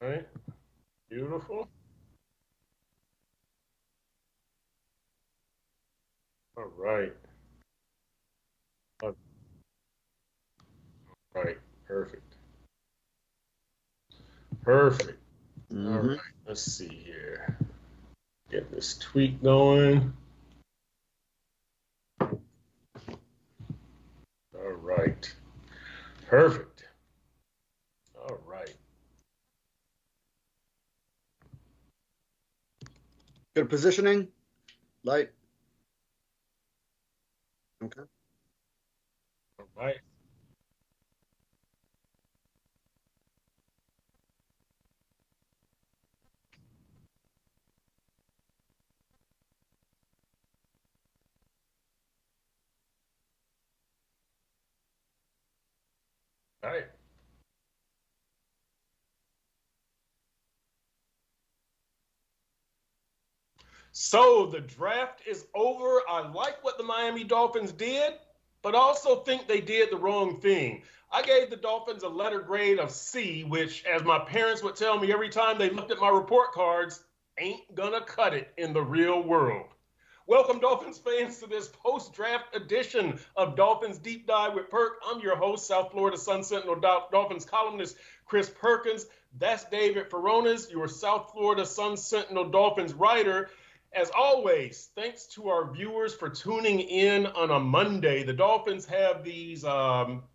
All right. Beautiful. All right. All right. Perfect. Perfect. All Mm-hmm. right. Let's see here. Get this tweet going. All right. Perfect. All right. Good positioning. Light. Okay. All right. All right. So the draft is over. I like what the Miami Dolphins did, but also think they did the wrong thing. I gave the Dolphins a letter grade of C, which, as my parents would tell me every time they looked at my report cards, ain't gonna cut it in the real world. Welcome, Dolphins fans, to this post draft edition of Dolphins Deep Dive with Perk. I'm your host, South Florida Sun Sentinel Dolphins columnist Chris Perkins. That's David Furones, your South Florida Sun Sentinel Dolphins writer. As always, thanks to our viewers for tuning in on a Monday. The Dolphins have these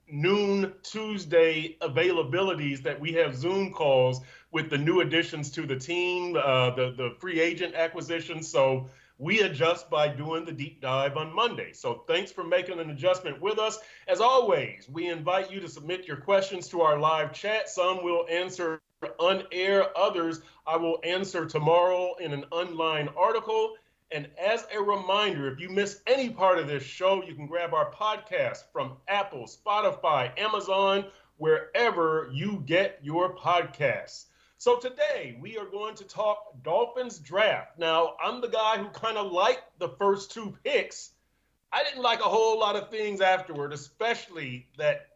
noon Tuesday availabilities that we have Zoom calls with the new additions to the team, the free agent acquisition. So we adjust by doing the deep dive on Monday. So thanks for making an adjustment with us. As always, we invite you to submit your questions to our live chat. Some we'll answer on air, others I will answer tomorrow in an online article. And as a reminder, if you miss any part of this show, you can grab our podcast from Apple, Spotify, Amazon, wherever you get your podcasts. So today we are going to talk Dolphins draft. Now, I'm the guy who kind of liked the first two picks. I didn't like a whole lot of things afterward, especially that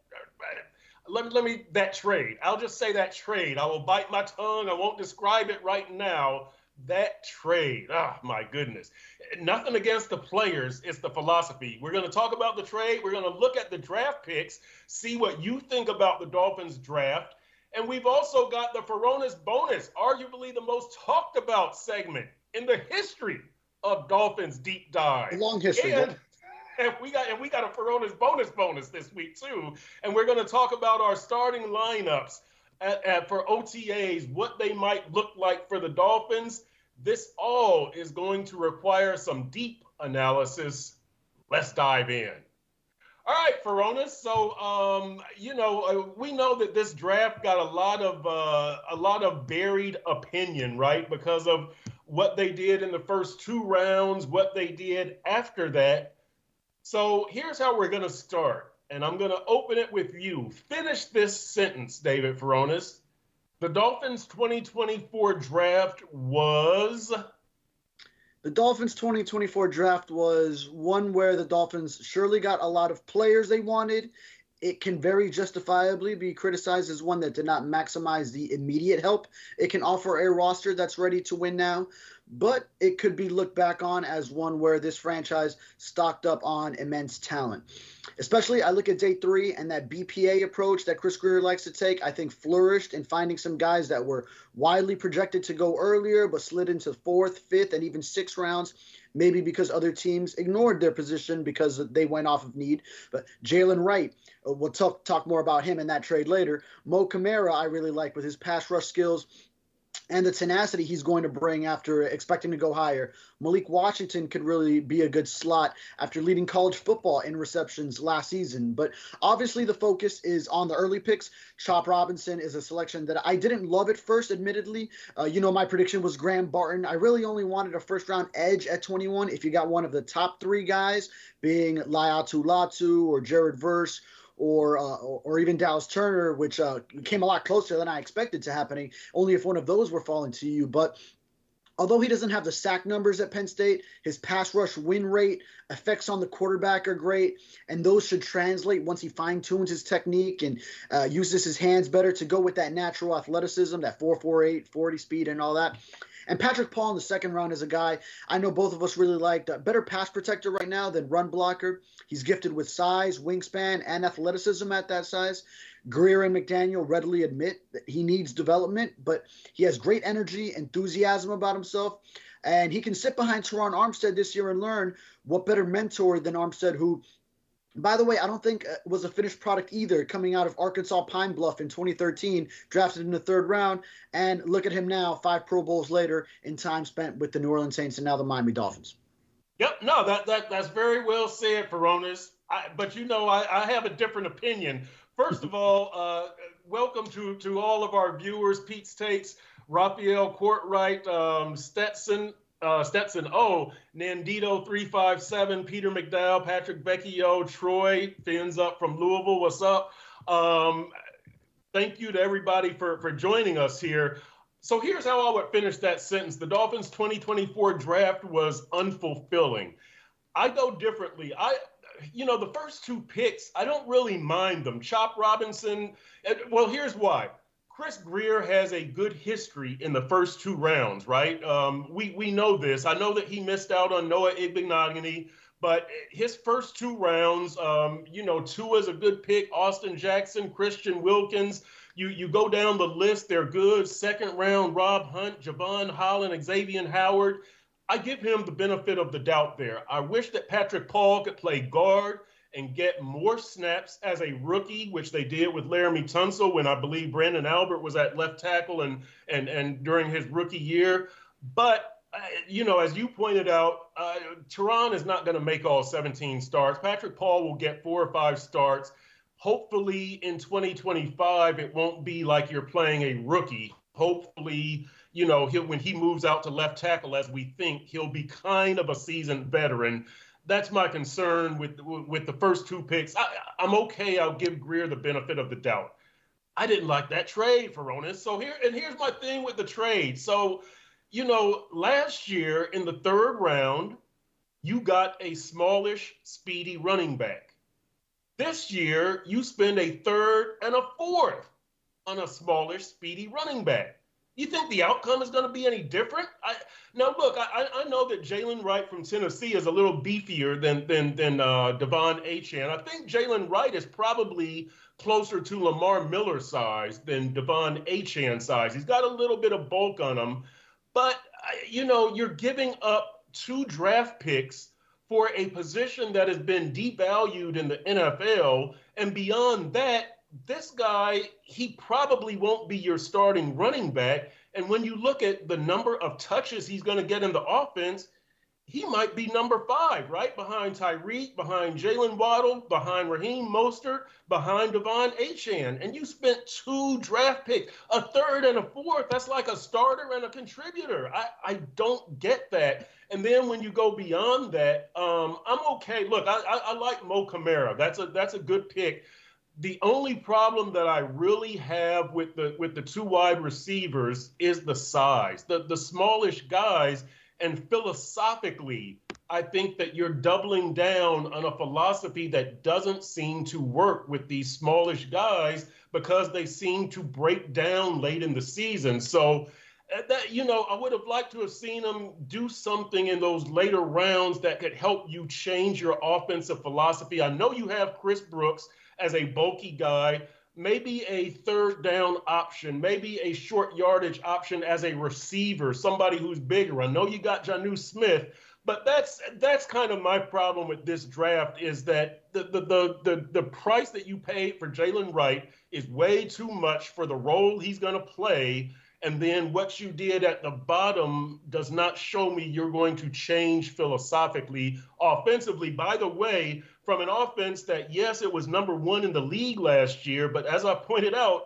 trade. I'll just say that trade. I will bite my tongue. I won't describe it right now. That trade. Oh, my goodness. Nothing against the players. It's the philosophy. We're going to talk about the trade. We're going to look at the draft picks, see what you think about the Dolphins draft. And we've also got the Furones Bonus, arguably the most talked about segment in the history of Dolphins Deep Dive. Long history. And we got a Furones bonus this week too, and we're going to talk about our starting lineups for OTAs, what they might look like for the Dolphins. This all is going to require some deep analysis. Let's dive in. All right, Furones. So, we know that this draft got a lot of buried opinion, right? Because of what they did in the first two rounds, what they did after that. So here's how we're going to start. And I'm going to open it with you. Finish this sentence, David Furones. The Dolphins 2024 draft was. The Dolphins 2024 draft was one where the Dolphins surely got a lot of players they wanted. It can very justifiably be criticized as one that did not maximize the immediate help it can offer a roster that's ready to win now. But it could be looked back on as one where this franchise stocked up on immense talent. Especially, I look at day three and that BPA approach that Chris Greer likes to take, I think flourished in finding some guys that were widely projected to go earlier, but slid into fourth, fifth, and even sixth rounds, maybe because other teams ignored their position because they went off of need. But Jaylen Wright, we'll talk more about him in that trade later. Mo Kamara, I really like with his pass rush skills and the tenacity he's going to bring after expecting to go higher. Malik Washington could really be a good slot after leading college football in receptions last season. But obviously the focus is on the early picks. Chop Robinson is a selection that I didn't love at first, admittedly. My prediction was Graham Barton. I really only wanted a first-round edge at 21 if you got one of the top three guys, being Laiatu Latu or Jared Verse or even Dallas Turner, which came a lot closer than I expected to happening, only if one of those were falling to you. But Although he doesn't have the sack numbers at Penn State, his pass rush win rate, effects on the quarterback are great, and those should translate once he fine-tunes his technique and uses his hands better to go with that natural athleticism, that 4.48, 40 speed and all that. And Patrick Paul in the second round is a guy I know both of us really liked. A better pass protector right now than run blocker. He's gifted with size, wingspan, and athleticism at that size. Greer and McDaniel readily admit that he needs development, but he has great energy, enthusiasm about himself, and he can sit behind Teron Armstead this year and learn. What better mentor than Armstead, who, by the way, I don't think was a finished product either, coming out of Arkansas Pine Bluff in 2013, drafted in the third round, and look at him now, 5 Pro Bowls later in time spent with the New Orleans Saints and now the Miami Dolphins. Yep, no, that's very well said, Furones. But I have a different opinion. First of all, welcome to all of our viewers, Pete's Takes, Raphael Courtwright, Stetson O, Nandito 357, Peter McDow, Patrick Vecchio, Troy Fins up from Louisville. What's up? Thank you to everybody for joining us here. So here's how I would finish that sentence. The Dolphins 2024 draft was unfulfilling. I go differently. The first 2 picks, I don't really mind them. Chop Robinson, well, here's why. Chris Greer has a good history in the first 2 rounds, right? We know this. I know that he missed out on Noah Igbinoghene, but his first 2 rounds, Tua's a good pick. Austin Jackson, Christian Wilkins. You go down the list, they're good. Second round, Rob Hunt, Javon Holland, Xavier Howard. I give him the benefit of the doubt there. I wish that Patrick Paul could play guard and get more snaps as a rookie, which they did with Laramie Tunsil when I believe Brandon Albert was at left tackle and during his rookie year. But, as you pointed out, Teron is not going to make all 17 starts. Patrick Paul will get 4 or 5 starts. Hopefully in 2025, it won't be like you're playing a rookie. Hopefully, when he moves out to left tackle, as we think, he'll be kind of a seasoned veteran. That's my concern with the first 2 picks. I'm okay. I'll give Greer the benefit of the doubt. I didn't like that trade, Furones. So here's my thing with the trade. So, last year in the third round, you got a smallish, speedy running back. This year, you spend a third and a fourth on a smallish, speedy running back. You think the outcome is going to be any different? Now, look, I know that Jaylen Wright from Tennessee is a little beefier than Devon Achane. I think Jaylen Wright is probably closer to Lamar Miller size than Devon Achane size. He's got a little bit of bulk on him. But, you're giving up 2 draft picks for a position that has been devalued in the NFL. And beyond that, this guy, he probably won't be your starting running back. And when you look at the number of touches he's going to get in the offense, he might be number 5, right? Behind Tyreek, behind Jalen Waddle, behind Raheem Mostert, behind Devon Achane. And you spent 2 draft picks, a third and a fourth. That's like a starter and a contributor. I don't get that. And then when you go beyond that, I'm okay. Look, I like Mo Camara. That's a good pick. The only problem that I really have with the 2 wide receivers is the size, the smallish guys. And philosophically, I think that you're doubling down on a philosophy that doesn't seem to work with these smallish guys because they seem to break down late in the season. So I would have liked to have seen them do something in those later rounds that could help you change your offensive philosophy. I know you have Chris Brooks as a bulky guy, maybe a third down option, maybe a short yardage option as a receiver, somebody who's bigger. I know you got Jonnu Smith, but that's kind of my problem with this draft is that the price that you paid for Jaylen Wright is way too much for the role he's going to play. And then what you did at the bottom does not show me you're going to change philosophically, offensively. By the way, from an offense that, yes, it was number 1 in the league last year, but as I pointed out,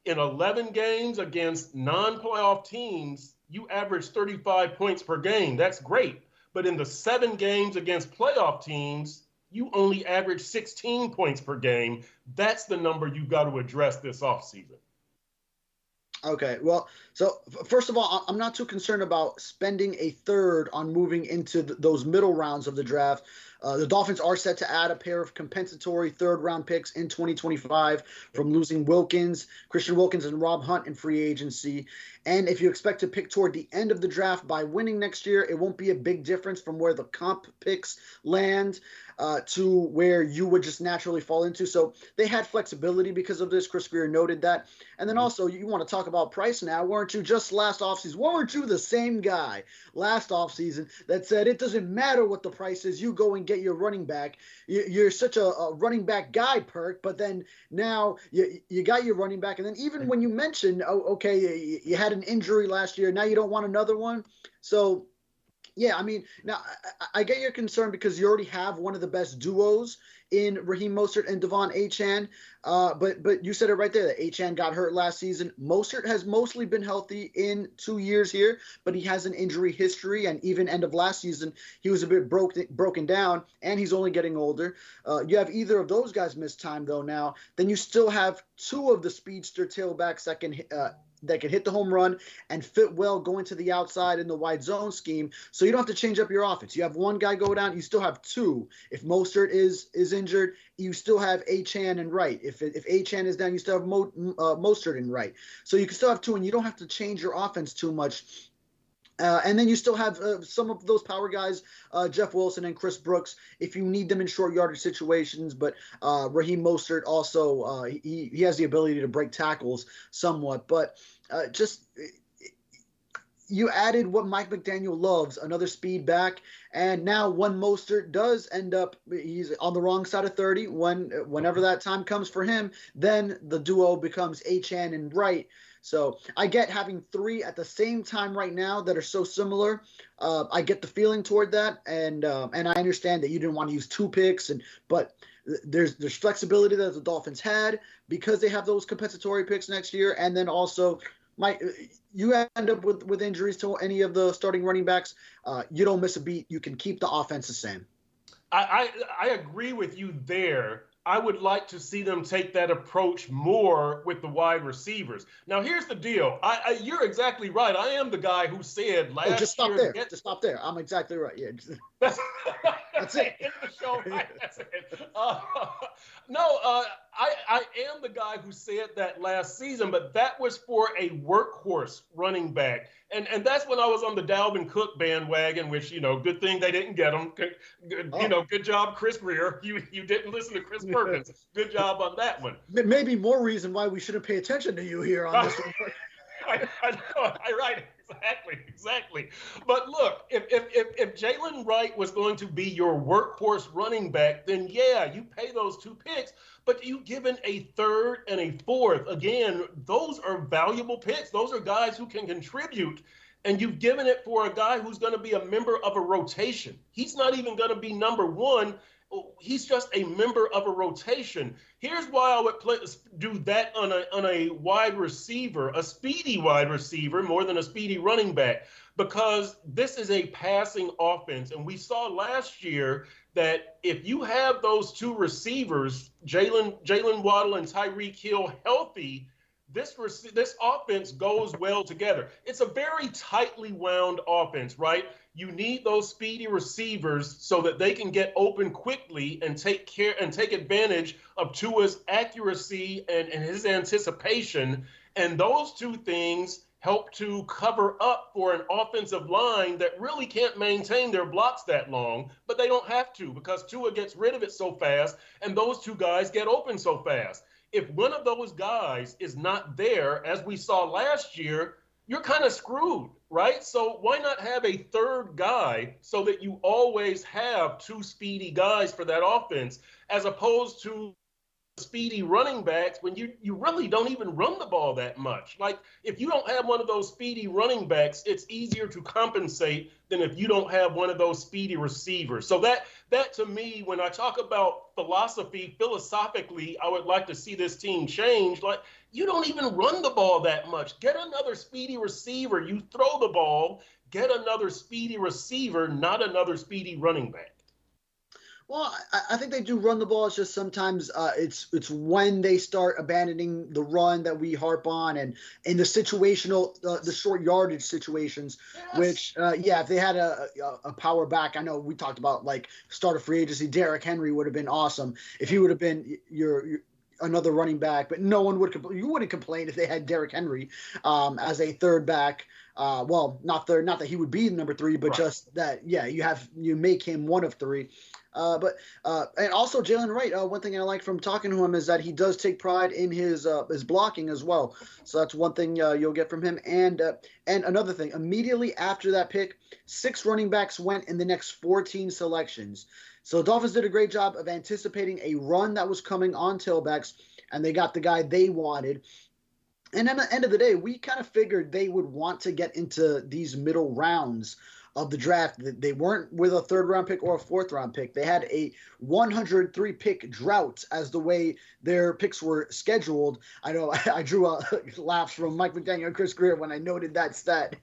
in 11 games against non-playoff teams, you averaged 35 points per game. That's great. But in the 7 games against playoff teams, you only averaged 16 points per game. That's the number you've got to address this offseason. Okay, well, so first of all, I'm not too concerned about spending a third on moving into those middle rounds of the draft. The Dolphins are set to add a pair of compensatory third-round picks in 2025 from losing Christian Wilkins, and Rob Hunt in free agency. And if you expect to pick toward the end of the draft by winning next year, it won't be a big difference from where the comp picks land to where you would just naturally fall into. So they had flexibility because of this. Chris Greer noted that. And then also, you want to talk about price now. Weren't you just last offseason? Weren't you the same guy last offseason that said it doesn't matter what the price is, you go and get your running back? You're such a running back guy, Perk, but then now you got your running back. And then even when you mentioned, oh, okay, you had an injury last year, now you don't want another one. So, yeah, I mean, now I get your concern because you already have one of the best duos in Raheem Mostert and Devon Achane. But you said it right there that Achane got hurt last season. Mostert has mostly been healthy in 2 years here, but he has an injury history. And even end of last season, he was a bit broken down, and he's only getting older. You have either of those guys miss time, though, now. Then you still have two of the speedster tailbacks that can hit the home run and fit well going to the outside in the wide zone scheme. So you don't have to change up your offense. You have one guy go down, you still have two. If Mostert is injured, you still have Achane and Wright. If Achane is down, you still have Mostert and Wright. So you can still have two, and you don't have to change your offense too much. And then you still have some of those power guys, Jeff Wilson and Chris Brooks, if you need them in short yardage situations. But Raheem Mostert also, he has the ability to break tackles somewhat. But you added what Mike McDaniel loves, another speed back. And now when Mostert does end up, he's on the wrong side of 30, whenever that time comes for him, then the duo becomes Achane and Wright. So I get having three at the same time right now that are so similar. I get the feeling toward that, and I understand that you didn't want to use two picks, but there's flexibility that the Dolphins had because they have those compensatory picks next year, and then also you end up with injuries to any of the starting running backs. You don't miss a beat. You can keep the offense the same. I agree with you there. I would like to see them take that approach more with the wide receivers. Now, here's the deal. You're exactly right. I am the guy who said last year. Just stop there. Just stop there. I'm exactly right. Yeah. That's it. End of the show. Right? That's it. I am the guy who said that last season, but that was for a workhorse running back. And that's when I was on the Dalvin Cook bandwagon, which, good thing they didn't get him. Good job, Chris Greer. You didn't listen to Chris Perkins. Good job on that one. Maybe more reason why we shouldn't pay attention to you here on this one. I know. Right. Exactly. But look, if Jaylen Wright was going to be your workhorse running back, then yeah, you pay those two picks, but you've given a third and a fourth. Again, those are valuable picks. Those are guys who can contribute, and you've given it for a guy who's going to be a member of a rotation. He's not even going to be number one. He's just a member of a rotation. Here's why I would do that on a wide receiver, a speedy wide receiver, more than a speedy running back, because this is a passing offense. And we saw last year that if you have those two receivers, Jaylen Waddle and Tyreek Hill, healthy, this offense goes well together. It's a very tightly wound offense, right? You need those speedy receivers so that they can get open quickly and take advantage of Tua's accuracy and his anticipation. And those two things help to cover up for an offensive line that really can't maintain their blocks that long, but they don't have to because Tua gets rid of it so fast and those two guys get open so fast. If one of those guys is not there, as we saw last year, you're kind of screwed, right? So why not have a third guy so that you always have two speedy guys for that offense, as opposed to speedy running backs when you really don't even run the ball that much. Like, if you don't have one of those speedy running backs, it's easier to compensate than if you don't have one of those speedy receivers. So that to me, when I talk about philosophically, I would like to see this team change. Like, you don't even run the ball that much. Get another speedy receiver. You throw the ball, get another speedy receiver, not another speedy running back. Well, I think they do run the ball. It's just sometimes it's when they start abandoning the run that we harp on, and in the situational, the short yardage situations, Yes. which if they had a power back, I know we talked about like start of free agency. Derrick Henry would have been awesome if he would have been your another running back, but no one would you wouldn't complain if they had Derrick Henry as a third back. Well, not third, not that he would be number 3, but just that you make him one of 3. And also Jaylen Wright. One thing I like from talking to him is that he does take pride in his blocking as well. So that's one thing you'll get from him. And another thing, immediately after that pick, 6 running backs went in the next 14 selections. So Dolphins did a great job of anticipating a run that was coming on tailbacks, and they got the guy they wanted. And at the end of the day, we kind of figured they would want to get into these middle rounds of the draft. They weren't with a 3rd-round pick or a 4th-round pick. They had a 103-pick drought as the way their picks were scheduled. I know I drew laughs from Mike McDaniel and Chris Greer when I noted that stat.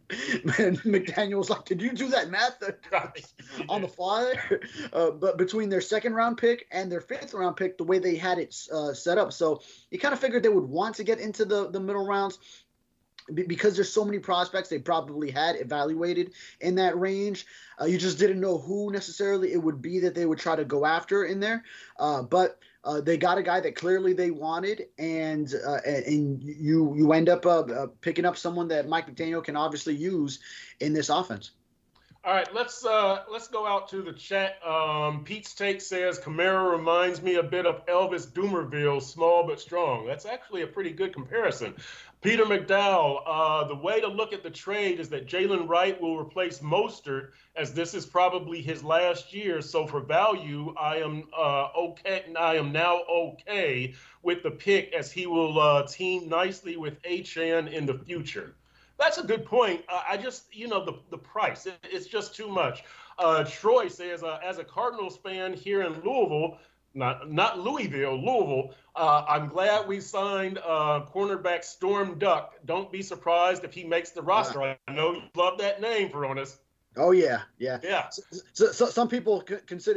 And McDaniel was like, "Did you do that math on the fly?" But between their 2nd-round pick and their 5th-round pick, the way they had it set up, so you kind of figured they would want to get into the middle rounds. Because there's so many prospects they probably had evaluated in that range. You just didn't know who necessarily it would be that they would try to go after in there. But they got a guy that clearly they wanted, and you end up picking up someone that Mike McDaniel can obviously use in this offense. All right, let's go out to the chat. Pete's Take says, Kamara reminds me a bit of Elvis Dumerville, small but strong. That's actually a pretty good comparison. Peter McDow, the way to look at the trade is that Jaylen Wright will replace Mostert, as this is probably his last year. So for value, I am now okay with the pick, as he will team nicely with Achane in the future. That's a good point. I just, the price, it's just too much. Troy says, as a Cardinals fan here in Louisville, not Louisville, Louisville, I'm glad we signed cornerback Storm Duck. Don't be surprised if he makes the roster. I know you love that name, Furones. Oh, yeah. Yeah. So some people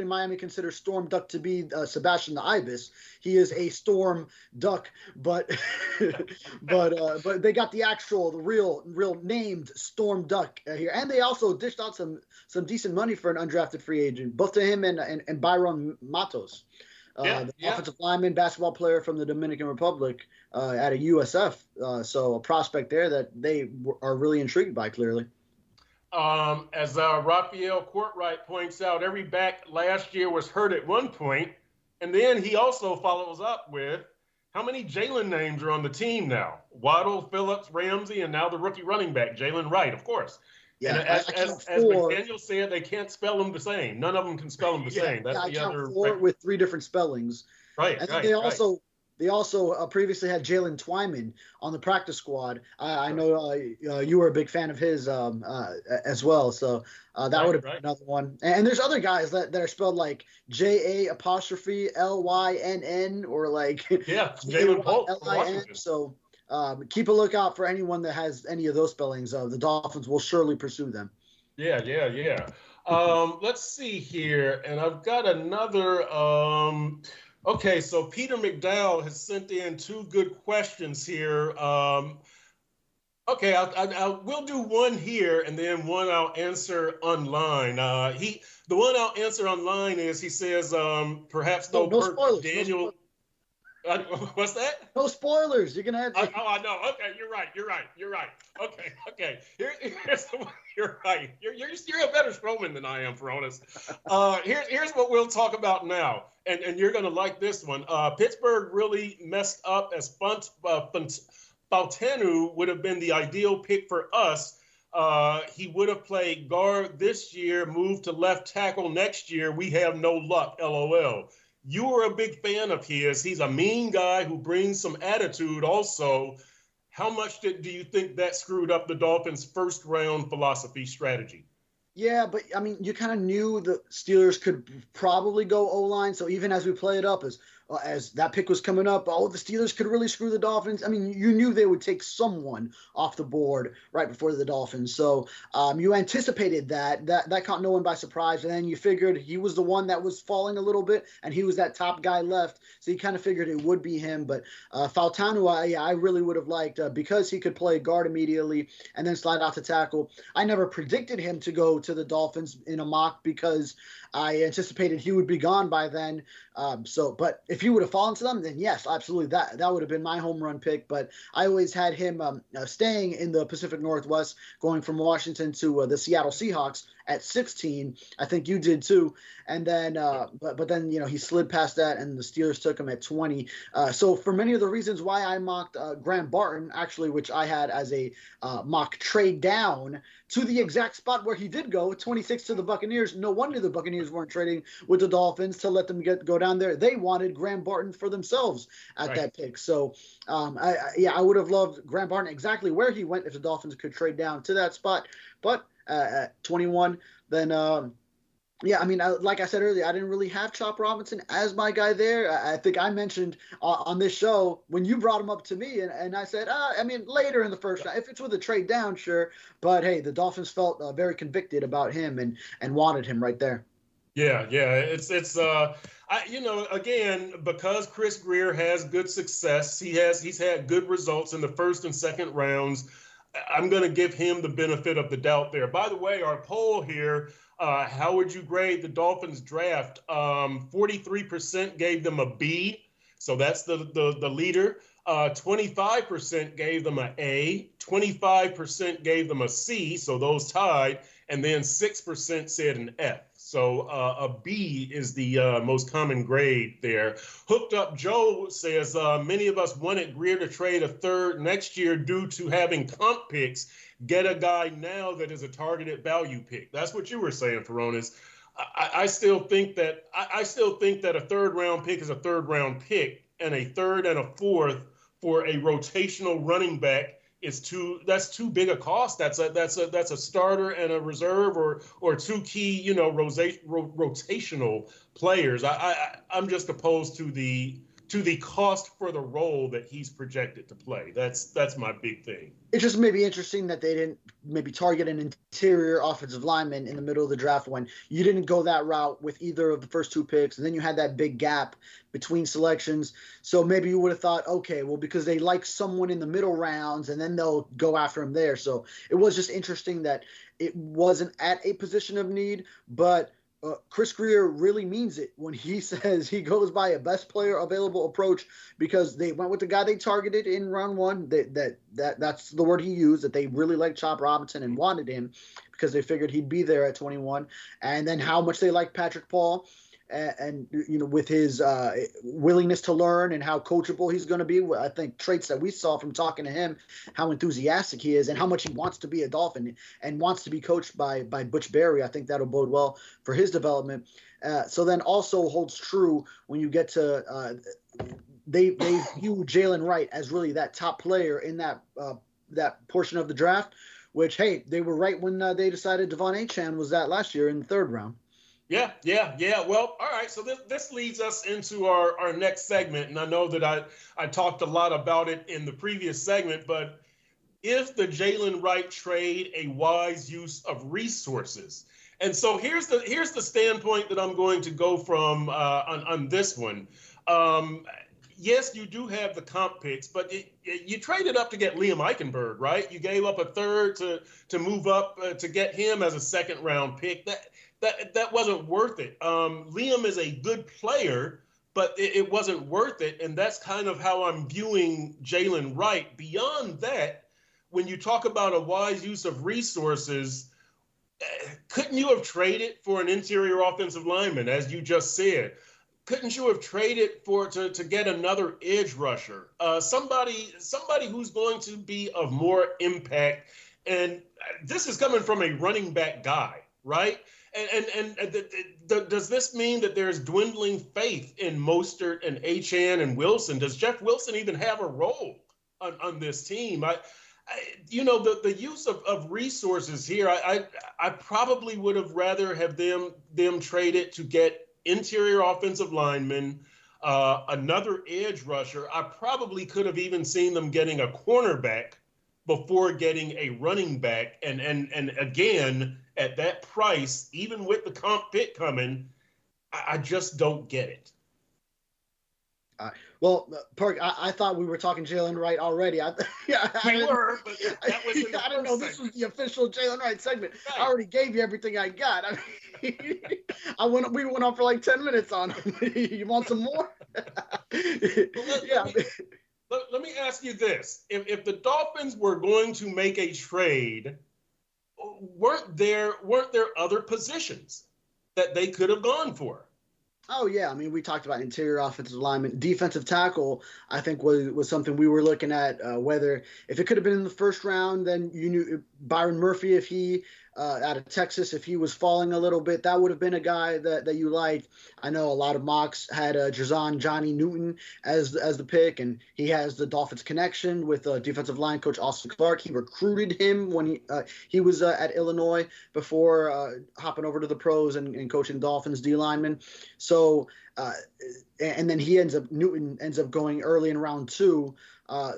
Miami consider Storm Duck to be Sebastian the Ibis. He is a Storm Duck, but they got the real named Storm Duck here, and they also dished out some decent money for an undrafted free agent, both to him and Byron Matos, the offensive lineman, basketball player from the Dominican Republic at a USF. So a prospect there that they are really intrigued by, clearly. As Raphael Courtwright points out, every back last year was hurt at one point. And then he also follows up with, how many Jaylen names are on the team now? Waddle, Phillips, Ramsey, and now the rookie running back, Jaylen Wright, of course. Yeah, and as McDaniel said, they can't spell them the same. None of them can spell them the same. That's the other. 4 with 3 different spellings. Right, and They also previously had Jalen Twyman on the practice squad. I know you were a big fan of his as well. So that would have been another one. And there's other guys that are spelled like JA''LYNN or like Jalen LIN. So keep a lookout for anyone that has any of those spellings. The Dolphins will surely pursue them. Yeah. Let's see here. And I've got another okay, so Peter McDowell has sent in 2 good questions here. Okay, we'll do one here, and then one I'll answer online. The one I'll answer online is, he says, perhaps no spoilers. Daniel. What's that? No spoilers. You're gonna have to. I know. Okay, you're right. Okay. Here's the one. You're right. You're a better showman than I am, Furones. Here's what we'll talk about now, and you're gonna like this one. Pittsburgh really messed up, as Fautanu would have been the ideal pick for us. He would have played guard this year, moved to left tackle next year. We have no luck. LOL. You were a big fan of his. He's a mean guy who brings some attitude also. How much do you think that screwed up the Dolphins' first-round philosophy strategy? Yeah, but, I mean, you kind of knew the Steelers could probably go O-line. So even as we play it up as, as that pick was coming up, the Steelers could really screw the Dolphins. I mean, you knew they would take someone off the board right before the Dolphins. So you anticipated that caught no one by surprise. And then you figured he was the one that was falling a little bit, and he was that top guy left. So you kind of figured it would be him. But Fautanu, I really would have liked because he could play guard immediately and then slide out to tackle. I never predicted him to go to the Dolphins in a mock because I anticipated he would be gone by then. But if he would have fallen to them, then yes, absolutely, that would have been my home run pick. But I always had him staying in the Pacific Northwest, going from Washington to the Seattle Seahawks at 16. I think you did too. And then, but then, he slid past that, and the Steelers took him at 20. So for many of the reasons why I mocked Graham Barton, actually, which I had as a mock trade down to the exact spot where he did go, 26 to the Buccaneers. No wonder the Buccaneers weren't trading with the Dolphins to let them go down there. They wanted Graham Barton for themselves at that pick. So, I would have loved Graham Barton exactly where he went if the Dolphins could trade down to that spot. But at 21, then like I said earlier, I didn't really have Chop Robinson as my guy there. I think I mentioned on this show when you brought him up to me, and I said, later in the first round, if it's with a trade down, sure. But hey, the Dolphins felt very convicted about him and wanted him right there. Yeah. It's again, because Chris Grier has good success, he's had good results in the first and second rounds. I'm going to give him the benefit of the doubt there. By the way, our poll here, how would you grade the Dolphins draft? 43% gave them a B, so that's the leader. 25% gave them an A, 25% gave them a C, so those tied, and then 6% said an F. So a B is the most common grade there. Hooked Up Joe says, many of us wanted Grier to trade a third next year due to having comp picks. Get a guy now that is a targeted value pick. That's what you were saying, Furones. I still think that a third round pick is a third round pick, and a third and a fourth for a rotational running back that's too big a cost. That's a starter and a reserve or two key rotational players. I'm just opposed to the cost for the role that he's projected to play. That's my big thing. It's just maybe interesting that they didn't maybe target an interior offensive lineman in the middle of the draft when you didn't go that route with either of the first two picks, and then you had that big gap between selections. So maybe you would have thought, okay, well, because they like someone in the middle rounds, and then they'll go after him there. So it was just interesting that it wasn't at a position of need, but Chris Grier really means it when he says he goes by a best player available approach, because they went with the guy they targeted in round one. That's the word he used, that they really liked Chop Robinson and wanted him because they figured he'd be there at 21. And then how much they liked Patrick Paul and with his willingness to learn and how coachable he's going to be. I think traits that we saw from talking to him, how enthusiastic he is and how much he wants to be a Dolphin and wants to be coached by Butch Berry. I think that'll bode well for his development. So then also holds true when you get to they view Jaylen Wright as really that top player in that portion of the draft, which, hey, they were right when they decided Devon Achane was that last year in the third round. Yeah. Well, all right. So this leads us into our next segment. And I know that I talked a lot about it in the previous segment, but is the Jaylen Wright trade a wise use of resources? And so here's the standpoint that I'm going to go from on this one. Yes, you do have the comp picks, but you traded up to get Liam Eichenberg, right? You gave up a third to move up to get him as a second round pick. That wasn't worth it. Liam is a good player, but it wasn't worth it. And that's kind of how I'm viewing Jaylen Wright. Beyond that, when you talk about a wise use of resources, couldn't you have traded for an interior offensive lineman, as you just said? Couldn't you have traded to get another edge rusher, somebody who's going to be of more impact? And this is coming from a running back guy, right? And does this mean that there's dwindling faith in Mostert and Achane and Wilson? Does Jeff Wilson even have a role on this team? The use of resources here, I probably would have rather have them traded to get interior offensive linemen, another edge rusher. I probably could have even seen them getting a cornerback before getting a running back. And again, at that price, even with the comp pick coming, I just don't get it. Well, Perk, I thought we were talking Jaylen Wright already. We were, but that was in the I didn't know this was the official Jaylen Wright segment. Right. I already gave you everything I got. I mean, we went on for like 10 minutes on him. You want some more? Let me ask you this. If the Dolphins were going to make a trade, weren't there other positions that they could have gone for? Oh, yeah. I mean, we talked about interior offensive lineman. Defensive tackle, I think, was something we were looking at, whether if it could have been in the first round, then you knew Byron Murphy, if he out of Texas, if he was falling a little bit, that would have been a guy that you liked. I know a lot of mocks had Johnny Newton as the pick, and he has the Dolphins connection with defensive line coach Austin Clark. He recruited him when he was at Illinois before hopping over to the pros and coaching Dolphins D linemen. So and then Newton ends up going early in round 2.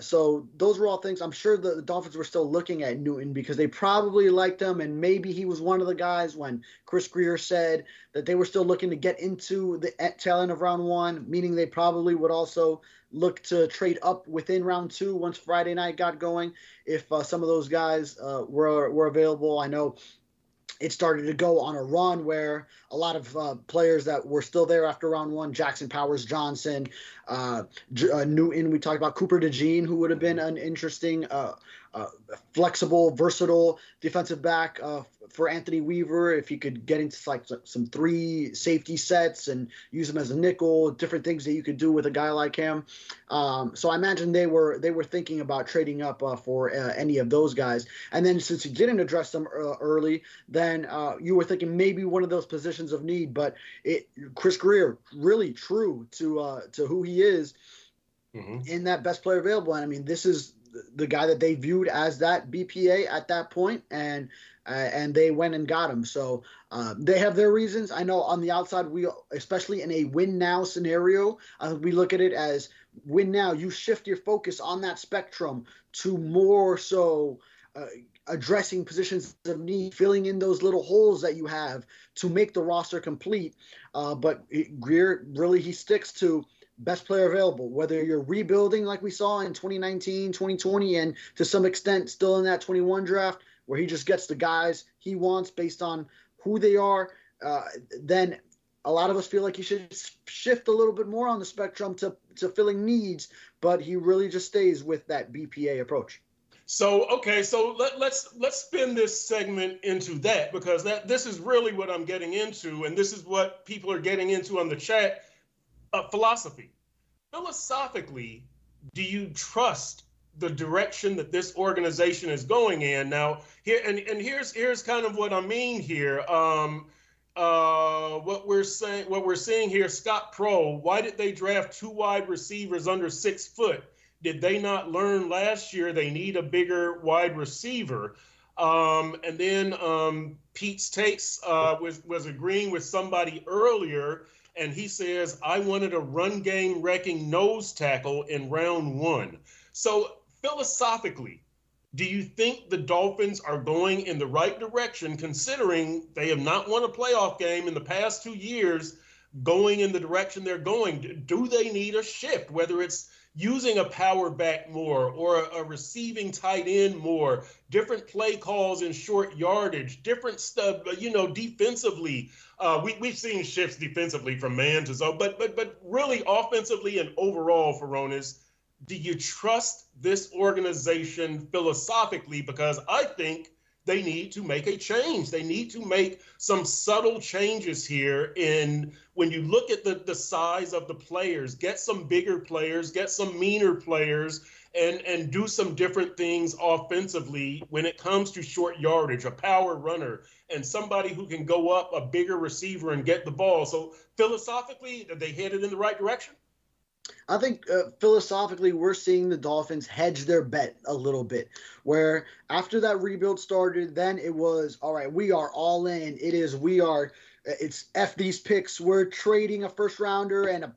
So those were all things. I'm sure the Dolphins were still looking at Newton because they probably liked him, and maybe he was one of the guys when Chris Grier said that they were still looking to get into the tail end of round 1, meaning they probably would also look to trade up within round 2 once Friday night got going if some of those guys were available. I know it started to go on a run where a lot of players that were still there after round 1, Jackson Powers Johnson, Newton, we talked about Cooper DeJean, who would have been an interesting, flexible, versatile defensive back for Anthony Weaver if he could get into like some 3 safety sets and use him as a nickel, different things that you could do with a guy like him. So I imagine they were thinking about trading up for any of those guys. And then since you didn't address them early, then you were thinking maybe one of those positions of need. But Chris Grier, really true to who he is in that best player available. And I mean, this is the guy that they viewed as that BPA at that point, and they went and got him. So they have their reasons. I know on the outside, especially in a win now scenario, we look at it as win now. You shift your focus on that spectrum to more so addressing positions of need, filling in those little holes that you have to make the roster complete. But Grier really, he sticks to best player available, whether you're rebuilding like we saw in 2019, 2020, and to some extent still in that 21 draft where he just gets the guys he wants based on who they are, then a lot of us feel like he should shift a little bit more on the spectrum to filling needs, but he really just stays with that BPA approach. So, okay, so let's spin this segment into that, because this is really what I'm getting into, and this is what people are getting into on the chat. Philosophy. Philosophically, do you trust the direction that this organization is going in? Now, here's kind of what I mean here. What we're seeing here, Scott Pro, why did they draft 2 wide receivers under 6 foot? Did they not learn last year they need a bigger wide receiver? And then Pete's Takes was agreeing with somebody earlier, and he says, I wanted a run game wrecking nose tackle in round 1. So philosophically, do you think the Dolphins are going in the right direction, considering they have not won a playoff game in the past 2 years, going in the direction they're going? Do they need a shift, whether it's using a power back more or a receiving tight end more, different play calls in short yardage, different stuff, defensively? We've seen shifts defensively from man to zone, but really offensively and overall, Furones, do you trust this organization philosophically? Because I think they need to make a change. They need to make some subtle changes here when you look at the size of the players, get some bigger players, get some meaner players, and do some different things offensively when it comes to short yardage, a power runner, and somebody who can go up, a bigger receiver, and get the ball. So philosophically, are they headed in the right direction? I think philosophically, we're seeing the Dolphins hedge their bet a little bit, where after that rebuild started, then it was, all right, we are all in. It's F these picks. We're trading a first rounder and a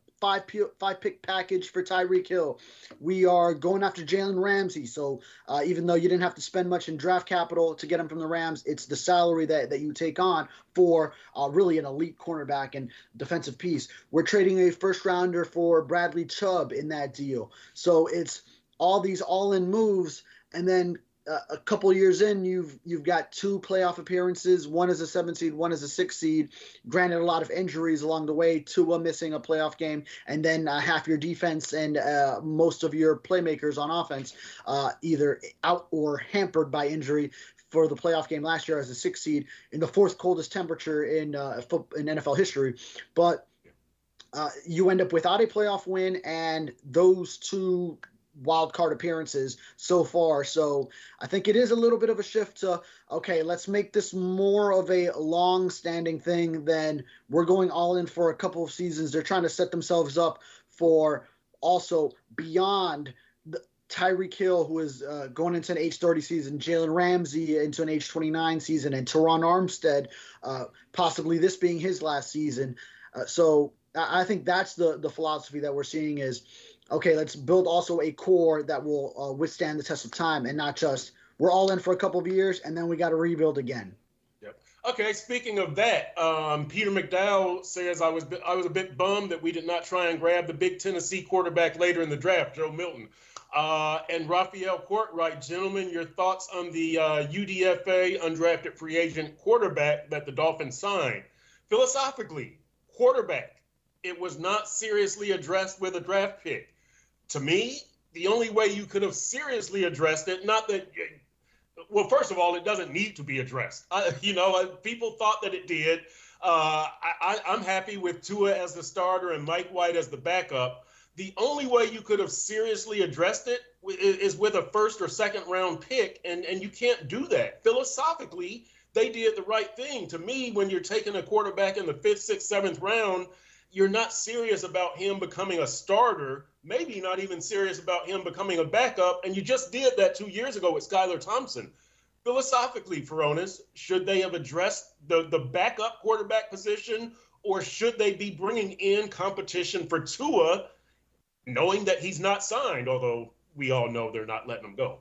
five-pick package for Tyreek Hill. We are going after Jaylen Ramsey. So even though you didn't have to spend much in draft capital to get him from the Rams, it's the salary that you take on for really an elite cornerback and defensive piece. We're trading a first-rounder for Bradley Chubb in that deal. So it's all these all-in moves, and then a couple years in, you've got 2 playoff appearances, one as a 7 seed, one as a 6 seed. Granted, a lot of injuries along the way, Tua missing a playoff game, and then half your defense and most of your playmakers on offense either out or hampered by injury for the playoff game last year as a 6 seed in the 4th coldest temperature in NFL history. But you end up without a playoff win and those 2 wild card appearances so far. So I think it is a little bit of a shift to, okay, let's make this more of a long-standing thing than we're going all in for a couple of seasons. They're trying to set themselves up for also beyond Tyreek Hill, who is going into an age 30 season, Jaylen Ramsey into an age 29 season, and Teron Armstead, possibly this being his last season. So I think that's the philosophy that we're seeing is, okay, let's build also a core that will withstand the test of time and not just we're all in for a couple of years and then we got to rebuild again. Yep. Okay, speaking of that, Peter McDow says I was a bit bummed that we did not try and grab the big Tennessee quarterback later in the draft, Joe Milton. And Raphael Courtwright, gentlemen, your thoughts on the UDFA undrafted free agent quarterback that the Dolphins signed. Philosophically, quarterback, it was not seriously addressed with a draft pick. To me, the only way you could have seriously addressed it, not that, well, first of all, it doesn't need to be addressed. People thought that it did. I'm happy with Tua as the starter and Mike White as the backup. The only way you could have seriously addressed it is with a 1st or 2nd round pick, and you can't do that. Philosophically, they did the right thing. To me, when you're taking a quarterback in the 5th, 6th, 7th round, you're not serious about him becoming a starter, maybe not even serious about him becoming a backup, and you just did that 2 years ago with Skylar Thompson. Philosophically, Furones, should they have addressed the backup quarterback position, or should they be bringing in competition for Tua, knowing that he's not signed, although we all know they're not letting him go?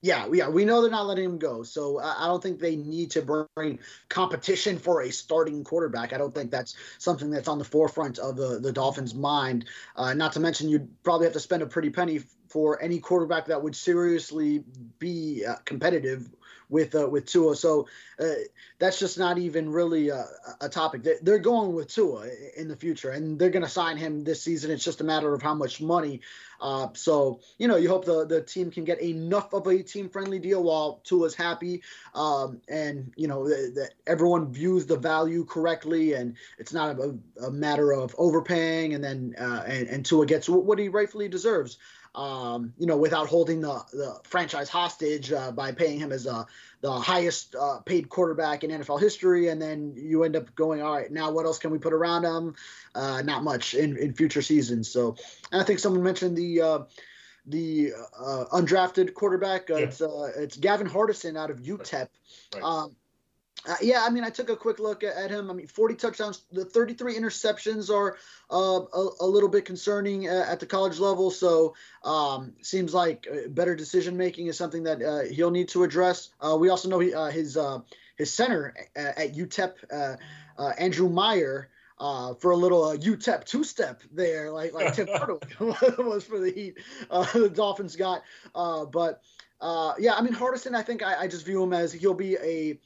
Yeah, we know they're not letting him go. So I don't think they need to bring competition for a starting quarterback. I don't think that's something that's on the forefront of the Dolphins' mind. Not to mention, you'd probably have to spend a pretty penny for any quarterback that would seriously be competitive with Tua. So that's just not even really a topic. They're going with Tua in the future, and they're going to sign him this season. It's just a matter of how much money. So, you hope the team can get enough of a team-friendly deal while Tua's happy, and, that everyone views the value correctly, and it's not a matter of overpaying and then and Tua gets what he rightfully deserves. Without holding the franchise hostage by paying him as the highest paid quarterback in NFL history, and then you end up going, all right, now what else can we put around him? Not much in future seasons. So, and I think someone mentioned the undrafted quarterback. It's Gavin Hardison out of UTEP. Right. I took a quick look at him. 40 touchdowns, the 33 interceptions are a little bit concerning at the college level. So seems like better decision making is something that he'll need to address. We also know his center at UTEP, Andrew Meyer, for a little UTEP two-step there, like Tim Hardaway was for the Heat. The Dolphins got, Hardison, I think I just view him as he'll be a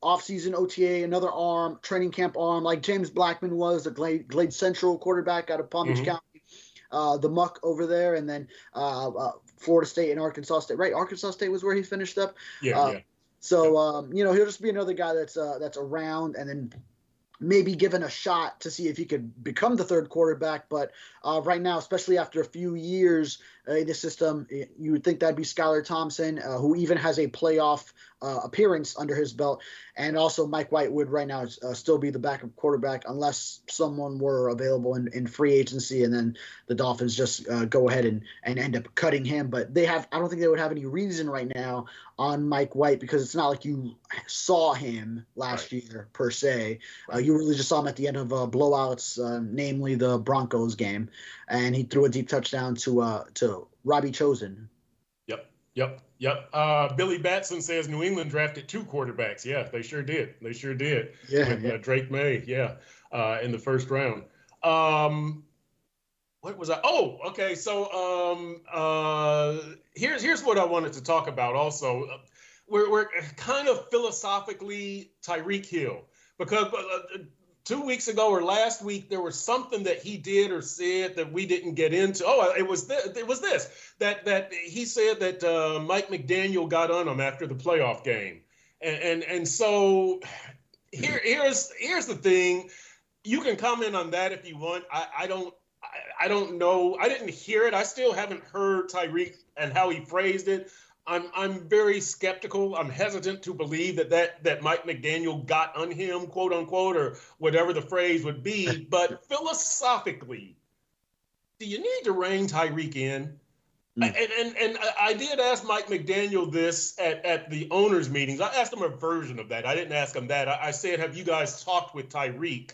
off-season OTA, another arm, training camp arm, like James Blackman was, a Glade Central quarterback out of Palm Beach County, the Muck over there, and then Florida State and Arkansas State. Right, Arkansas State was where he finished up. So he'll just be another guy that's around, and then maybe given a shot to see if he could become the 3rd quarterback. But right now, especially after a few years, in the system. You would think that'd be Skylar Thompson, who even has a playoff appearance under his belt. And also Mike White would right now still be the backup quarterback unless someone were available in free agency, and then the Dolphins just go ahead and end up cutting him. But I don't think they would have any reason right now on Mike White, because it's not like you saw him last year per se. You really just saw him at the end of blowouts, namely the Broncos game, and he threw a deep touchdown to Robbie Chosen. Yep. Billy Batson says New England drafted 2 quarterbacks. Yeah, they sure did. Yeah, with Drake May, in the first round. What was I? Oh, okay. So here's what I wanted to talk about also. We're kind of philosophically Tyreek Hill, because 2 weeks ago or last week, there was something that he did or said that we didn't get into. Oh, it was this, that he said that Mike McDaniel got on him after the playoff game. And so here's the thing. You can comment on that if you want. I don't know. I didn't hear it. I still haven't heard Tyreek and how he phrased it. I'm very skeptical. I'm hesitant to believe that Mike McDaniel got on him, quote unquote, or whatever the phrase would be. But philosophically, do you need to rein Tyreek in? And I did ask Mike McDaniel this at the owners' meetings. I asked him a version of that. I didn't ask him that. I said, have you guys talked with Tyreek?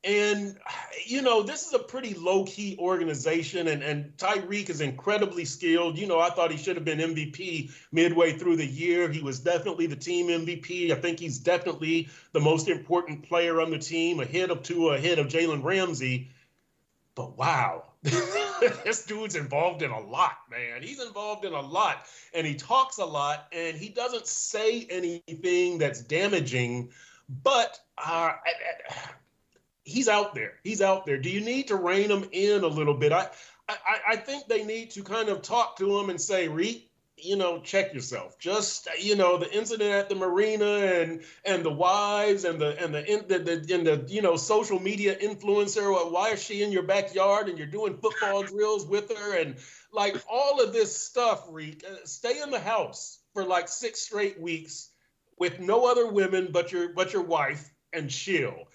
And, this is a pretty low-key organization, and Tyreek is incredibly skilled. I thought he should have been MVP midway through the year. He was definitely the team MVP. I think he's definitely the most important player on the team, ahead of Jaylen Ramsey. But wow, this dude's involved in a lot, man. He's involved in a lot, and he talks a lot, and he doesn't say anything that's damaging, but he's out there. Do you need to rein him in a little bit? I think they need to kind of talk to him and say, Reek, check yourself. Just, the incident at the marina and the wives and the social media influencer. Why is she in your backyard and you're doing football drills with her? And like all of this stuff, Reek, stay in the house for like 6 straight weeks with no other women but your wife, and chill.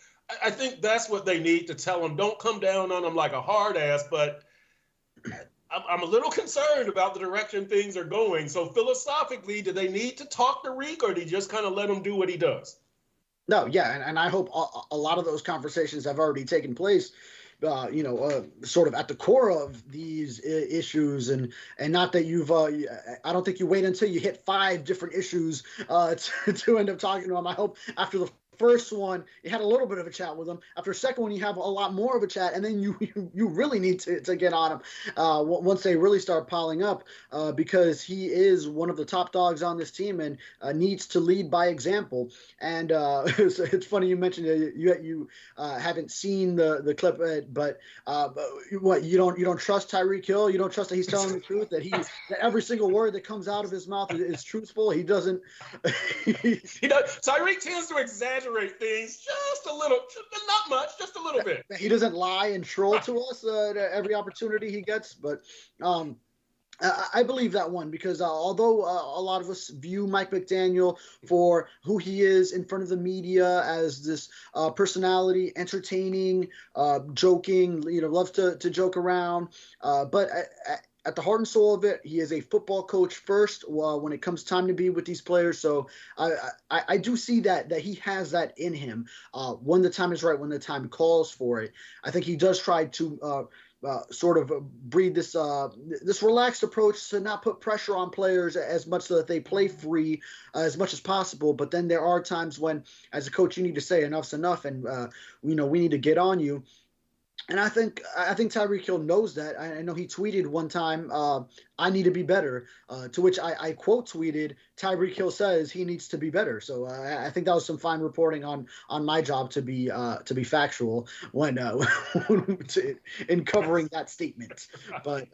I think that's what they need to tell him. Don't come down on him like a hard ass, but I'm a little concerned about the direction things are going. So philosophically, do they need to talk to Reek, or do you just kind of let him do what he does? No, yeah, and I hope a lot of those conversations have already taken place. Sort of at the core of these issues, and not that you've. I don't think you wait until you hit 5 different issues to end up talking to him. I hope after the first one, you had a little bit of a chat with him. After the second one, you have a lot more of a chat, and then you really need to get on him once they really start piling up, because he is one of the top dogs on this team and needs to lead by example. And it's funny you mentioned you haven't seen the clip, but what, you don't trust Tyreek Hill? You don't trust that he's telling the truth, that that every single word that comes out of his mouth is truthful? He doesn't. He does. Tyreek tends to exaggerate things just a little, not much, just a little bit. He doesn't lie and troll to us at every opportunity he gets, but I believe that one, because although a lot of us view Mike McDaniel for who he is in front of the media as this personality, entertaining, joking, loves to joke around, but at the heart and soul of it, he is a football coach first when it comes time to be with these players. So I do see that he has that in him when the time is right, when the time calls for it. I think he does try to sort of breed this relaxed approach to not put pressure on players as much so that they play free as much as possible. But then there are times when, as a coach, you need to say enough's enough, and we need to get on you. And I think Tyreek Hill knows that. I know he tweeted one time, "I need to be better," to which I quote tweeted, "Tyreek Hill says he needs to be better." So I think that was some fine reporting on my job to be factual when in covering that statement. But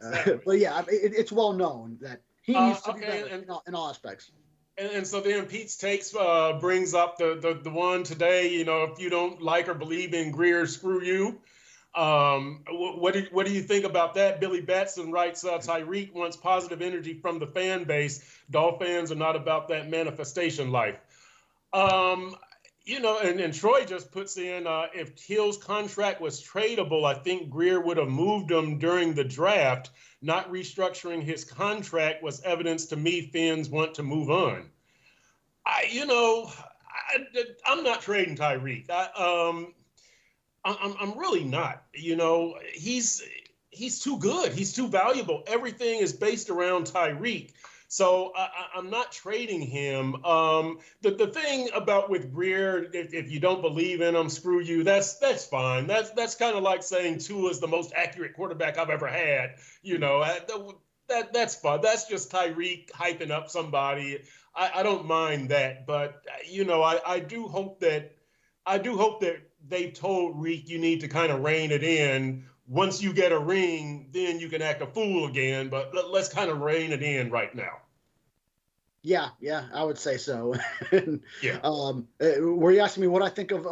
yeah, it's well known that he needs to be better in all aspects. And so then Pete's Takes brings up the one today. If you don't like or believe in Greer, screw you. What do you think about that? Billy Batson writes, Tyreek wants positive energy from the fan base. Dolphins are not about that manifestation life. And Troy just puts in, if Hill's contract was tradable, I think Greer would have moved him during the draft. Not restructuring his contract was evidence to me Fins want to move on. I'm not trading Tyreek. I'm really not. He's too good. He's too valuable. Everything is based around Tyreek. So I'm not trading him. The thing about with Greer, if you don't believe in him, screw you. That's fine. That's kind of like saying Tua is the most accurate quarterback I've ever had. That's fun. That's just Tyreek hyping up somebody. I don't mind that, but I do hope that they've told Reek you need to kind of rein it in. Once you get a ring, then you can act a fool again. But let's kind of rein it in right now. Yeah, I would say so. Yeah. Were you asking me what I think of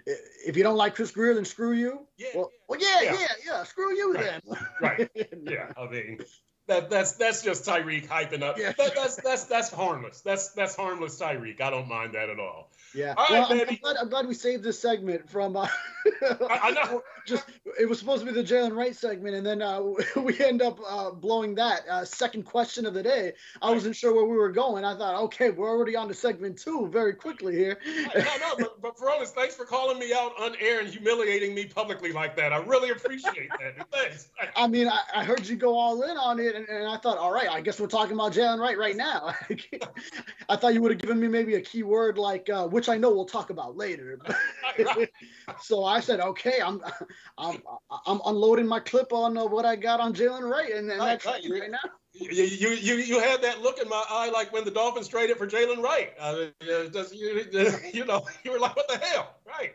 if you don't like Chris Greer, then screw you? Yeah. Yeah. Screw you then. Right. Yeah. I mean, that's just Tyreek hyping up. Yeah. That's harmless. That's harmless Tyreek. I don't mind that at all. Yeah. All right, baby. I'm glad we saved this segment from. I know. It was supposed to be the Jaylen Wright segment, and then we end up blowing that. Second question of the day. I wasn't sure where we were going. I thought, okay, we're already on to segment 2 very quickly here. But Furones, thanks for calling me out on air and humiliating me publicly like that. I really appreciate that. Thanks. I mean, I heard you go all in on it, and I thought, all right, I guess we're talking about Jaylen Wright right now. I thought you would have given me maybe a key word like, which I know we'll talk about later. So I said, okay, I'm unloading my clip on what I got on Jaylen Wright, and that's right now. You had that look in my eye like when the Dolphins traded for Jaylen Wright. You were like, what the hell? Right.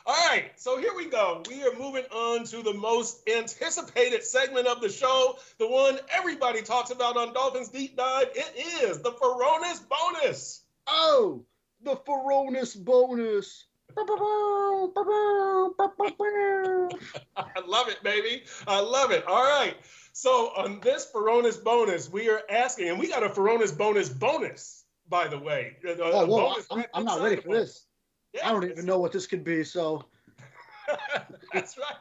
All right, so here we go. We are moving on to the most anticipated segment of the show, the one everybody talks about on Dolphins Deep Dive. It is the Furones Bonus. Oh, the Furones Bonus. I love it, baby. I love it. All right. So on this Furones Bonus, we are asking, and we got a Furones bonus, by the way. I'm not ready for this. Yeah, I don't even know what this could be. So that's right.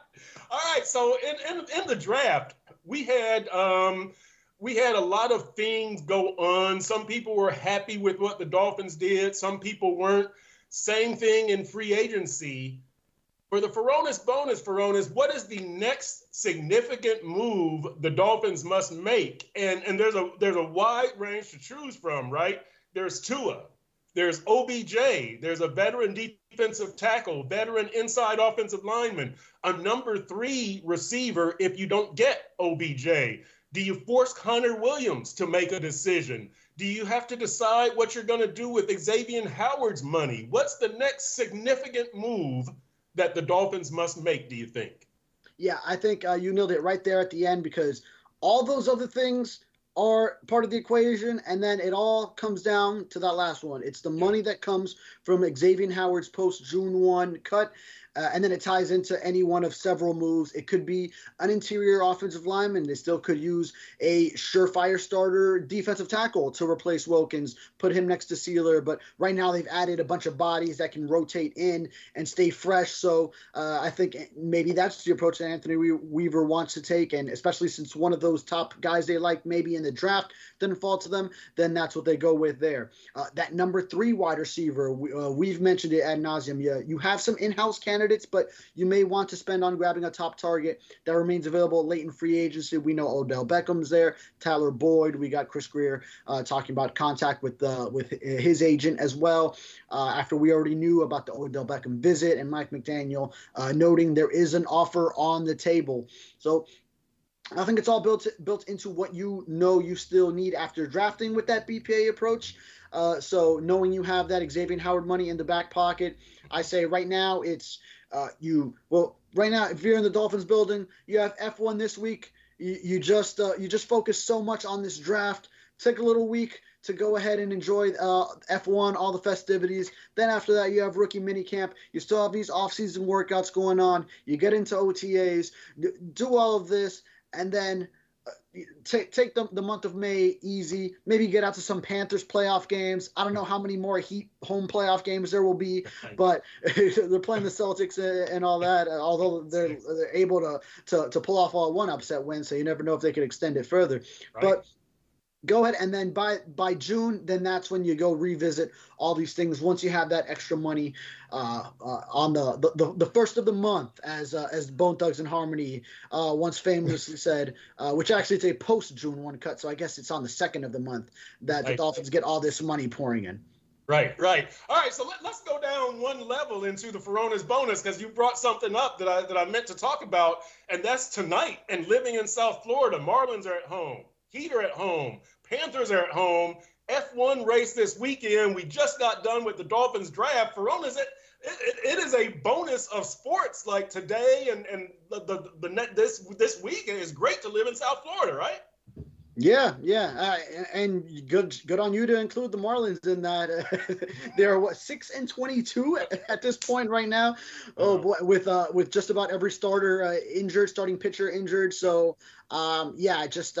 All right. So in the draft, we had a lot of things go on. Some people were happy with what the Dolphins did. Some people weren't. Same thing in free agency. For the Furones Bonus, what is the next significant move the Dolphins must make? And there's a wide range to choose from, right? There's Tua. There's OBJ. There's a veteran defensive tackle, veteran inside offensive lineman, a number 3 receiver if you don't get OBJ. Do you force Connor Williams to make a decision? Do you have to decide what you're going to do with Xavier Howard's money? What's the next significant move that the Dolphins must make, do you think? Yeah, I think you nailed it right there at the end, because all those other things are part of the equation, and then it all comes down to that last one. It's the money that comes from Xavier Howard's post-June 1 cut, and then it ties into any one of several moves. It could be an interior offensive lineman. They still could use a surefire starter defensive tackle to replace Wilkins, put him next to Sealer. But right now they've added a bunch of bodies that can rotate in and stay fresh. So I think maybe that's the approach that Anthony Weaver wants to take. And especially since one of those top guys they like maybe in the draft didn't fall to them, then that's what they go with there. That number 3 wide receiver, we've mentioned it ad nauseum. You have some in-house candidates, but you may want to spend on grabbing a top target that remains available late in free agency. We know Odell Beckham's there, Tyler Boyd. We got Chris Greer talking about contact with his agent as well, after we already knew about the Odell Beckham visit, and Mike McDaniel noting there is an offer on the table. So I think it's all built into what you know you still need after drafting with that BPA approach. So knowing you have that Xavier Howard money in the back pocket, I say right now it's right now, if you're in the Dolphins building, you have F1 this week. You just focus so much on this draft take a little week to go ahead and enjoy F1, all the festivities. Then after that, you have rookie minicamp. You still have these off-season workouts going on. You get into OTAs, do all of this, and then take the month of May easy. Maybe get out to some Panthers playoff games. I don't know how many more Heat home playoff games there will be, but they're playing the Celtics and all that. Although they're able to pull off all one upset win, so you never know if they could extend it further. Right. But go ahead, and then by June, then that's when you go revisit all these things. Once you have that extra money on the first of the month, as Bone Thugs and Harmony once famously said, which actually it's a post June 1 cut, so I guess it's on the second of the month that the Dolphins get all this money pouring in. Right. All right, so let's go down one level into the Furones bonus, because you brought something up that I meant to talk about, and that's tonight. And living in South Florida, Marlins are at home. Heat are at home. Panthers are at home. F1 race this weekend. We just got done with the Dolphins draft. Furones, it is a bonus of sports like today and this week. It's great to live in South Florida, right? Yeah, and good on you to include the Marlins in that. They're 6-22 at this point right now. Oh boy, with just about every starter injured, starting pitcher injured. So just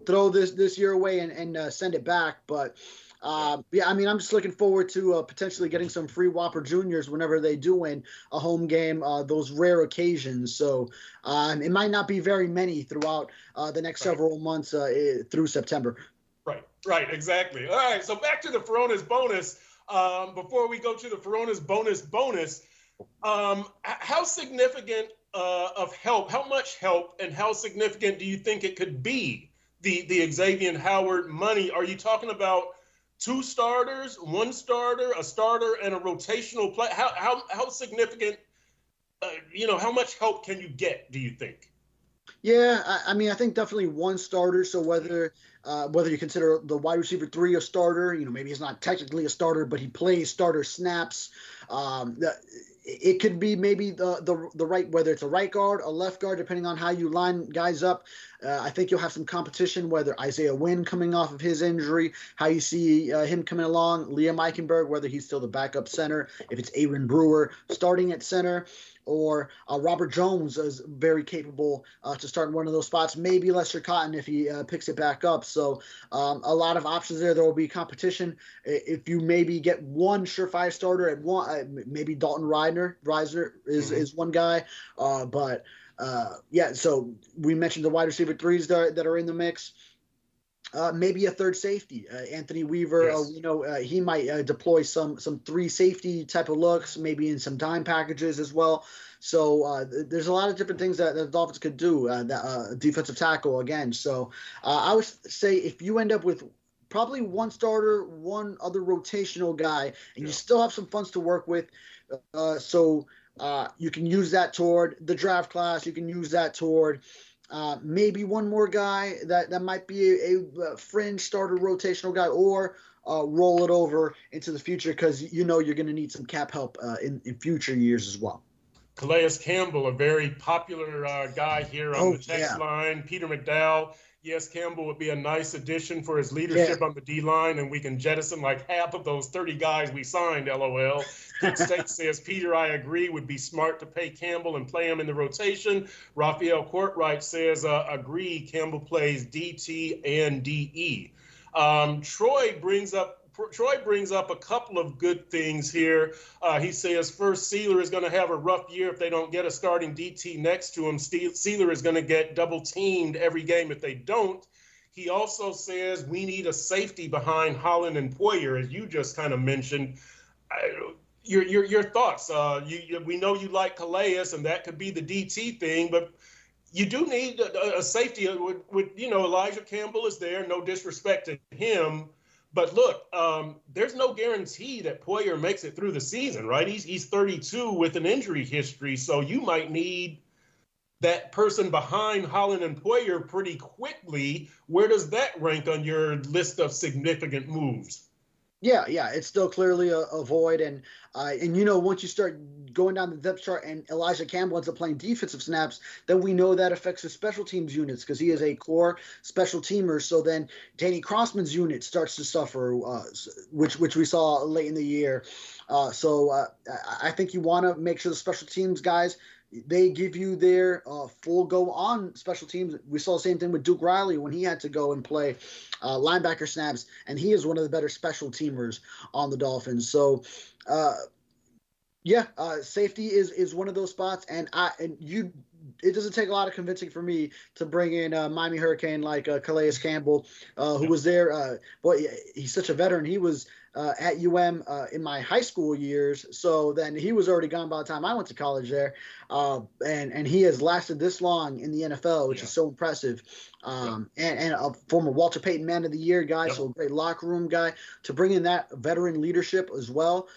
throw this year away and send it back. But I mean, I'm just looking forward to potentially getting some free Whopper Juniors whenever they do win a home game, those rare occasions. So it might not be very many throughout the next several months through September. Right, exactly. All right, so back to the Furones bonus. Before we go to the Furones bonus, how significant of help, how much help, and how significant do you think it could be, the Xavier Howard money? Are you talking about 2 starters, 1 starter, a starter, and a rotational play? How significant, how much help can you get, do you think? Yeah, I mean, I think definitely 1 starter. So whether you consider the wide receiver 3 a starter, maybe he's not technically a starter, but he plays starter snaps. It could be maybe the right, whether it's a right guard, a left guard, depending on how you line guys up. I think you'll have some competition, whether Isaiah Wynn coming off of his injury, how you see him coming along, Liam Eichenberg, whether he's still the backup center, if it's Aaron Brewer starting at center, or Robert Jones is very capable to start in one of those spots. Maybe Lester Cotton if he picks it back up. So a lot of options there. There will be competition. If you maybe get 1 surefire starter at one, maybe Dalton Reisner is one guy. So we mentioned the wide receiver 3s that are in the mix. Maybe a 3rd safety, Anthony Weaver. Yes. He might deploy some 3 safety type of looks, maybe in some dime packages as well. So there's a lot of different things that the Dolphins could do. Defensive tackle again. So I would say if you end up with probably 1 starter, 1 other rotational guy, and you still have some funds to work with, you can use that toward the draft class. You can use that toward maybe 1 more guy that might be a fringe starter rotational guy, or roll it over into the future, because you're going to need some cap help in future years as well. Calais Campbell, a very popular guy here on the text line. Peter McDow. Yes, Campbell would be a nice addition for his leadership on the D-line, and we can jettison like half of those 30 guys we signed, LOL. Good State says, Peter, I agree, would be smart to pay Campbell and play him in the rotation. Raphael Courtwright says, agree, Campbell plays DT and DE. Troy brings up a couple of good things here. He says, first, Sealer is going to have a rough year if they don't get a starting DT next to him. Sealer is going to get double teamed every game if they don't. He also says we need a safety behind Holland and Poyer, as you just kind of mentioned. Your thoughts? We know you like Calais, and that could be the DT thing, but you do need a safety. With Elijah Campbell is there. No disrespect to him. But look, there's no guarantee that Poyer makes it through the season, right? He's 32 with an injury history, so you might need that person behind Holland and Poyer pretty quickly. Where does that rank on your list of significant moves? Yeah, it's still clearly a void, and once you start going down the depth chart and Elijah Campbell ends up playing defensive snaps, then we know that affects his special teams units because he is a core special teamer. So then Danny Crossman's unit starts to suffer, which we saw late in the year. I think you want to make sure the special teams guys, they give you their full go on special teams. We saw the same thing with Duke Riley when he had to go and play linebacker snaps, and he is one of the better special teamers on the Dolphins. So, safety is one of those spots, and it doesn't take a lot of convincing for me to bring in Miami Hurricane like Calais Campbell, who was there. He's such a veteran. He was at in my high school years, so then he was already gone by the time I went to college there, and he has lasted this long in the NFL, which is so impressive. And a former Walter Payton Man of the Year guy, so a great locker room guy. To bring in that veteran leadership as well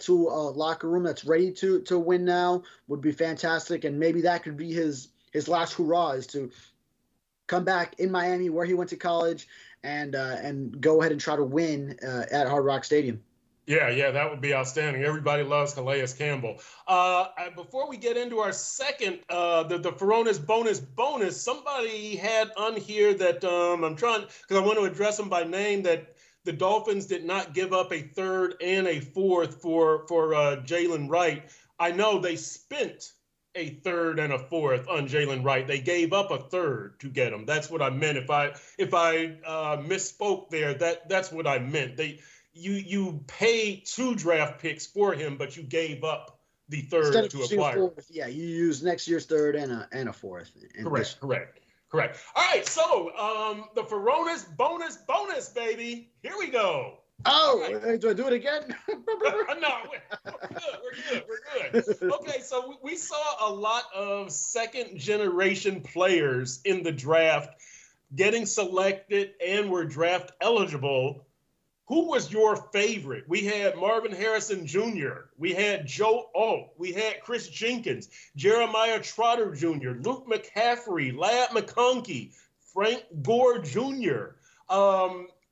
to a locker room that's ready to win now would be fantastic, and maybe that could be his last hurrah, is to come back in Miami where he went to college and go ahead and try to win at Hard Rock Stadium. Yeah, that would be outstanding. Everybody loves Calais Campbell. Before we get into our second, the Furones bonus, somebody had on here that I'm trying, because I want to address them by name, that the Dolphins did not give up a third and a fourth for Jaylen Wright. I know they spent a third and a fourth on Jaylen Wright. They gave up a third to get him. That's what I meant. If I misspoke there, that's what I meant. You paid 2 draft picks for him, but you gave up the third to acquire. Fourth, you use next year's third and a fourth. Correct. All right, so the Furones bonus, baby. Here we go. Oh, right. Do I do it again? No, we're good. Okay, so we saw a lot of second-generation players in the draft getting selected and were draft eligible. Who was your favorite? We had Marvin Harrison Jr., we had Joe Alt, we had Chris Jenkins, Jeremiah Trotter Jr., Luke McCaffrey, Ladd McConkey, Frank Gore Jr.,